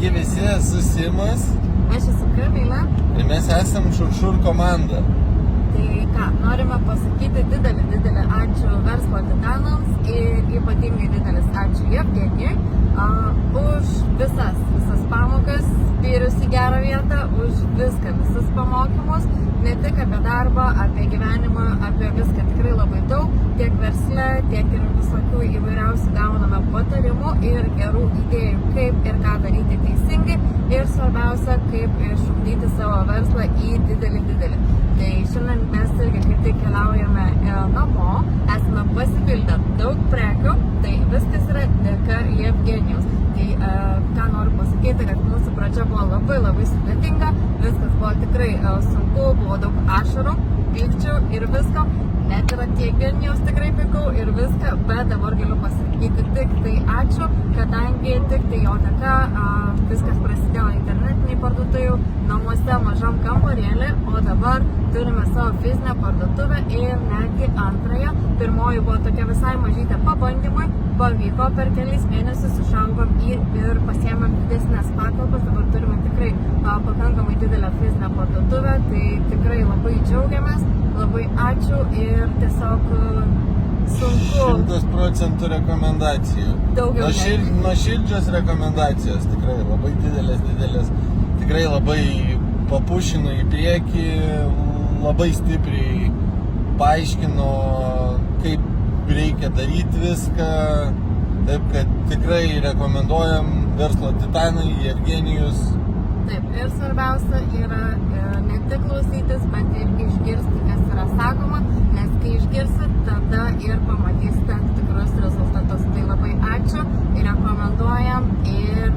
Sveiki visi, esu Simas. Aš esu Kamilė. Ir mes esam Šuršur komanda. Tai ką, norime pasakyti didelį ačiū verslo titanams ir ypatingai didelis ačiū Jevgenijui už visas pamokas, spyrius į gerą vietą, už viską, visus pamokymus, ne tik apie darbą, apie gyvenimą, apie viską tikrai labai daug, tiek versle, tiek ir visokių įvairiausių gauname patarimų ir gerų idėjų, kaip ir ką daryti teisingai ir svarbiausia, kaip išugdyti savo verslą į didelį. Tai šiandien mes irgi kaip tik keliaujame namo, esame pasipildę daug prekių, tai viskas yra dėka Jevgenijaus. Tai ką noriu pasakyti, kad mūsų pradžia buvo labai sudėtinga, viskas buvo tikrai sunku, buvo daug ašarų, pykčių ir visko, net ir ant Jevgenijaus tikrai pykau ir viską, bet dabar galiu pasakyti tik tai ačiū, kadangi tik tai jo dėka viskas prasidėjo internetiniai parduotuvių, namuose mažam kambarėlį, o dabar turime savo fizinę parduotuvę ir netgi antrąją. Pirmoji buvo tokia visai mažytė pabandymui, pavyko per kelis mėnesius išaugom ir pasiėmėm didesnės patalpas, dabar turime tikrai pakankamai didelę fizinę parduotuvę, tai tikrai labai džiaugiamės, labai ačiū ir tiesiog sunku. 100% rekomendacijų. Nuoširdžios rekomendacijos, tikrai labai didelės, tikrai labai papušino į priekį, labai stipriai paaiškino, kaip reikia daryti viską, taip kad tikrai rekomenduojam verslo titanai, Jevgenijus. Taip, ir svarbiausia yra ne tik klausytis, bet ir išgirsti, kas yra sakoma, nes kai išgirsit, tada ir pamatysite tikrus rezultatus. Tai labai ačiū ir rekomenduojam ir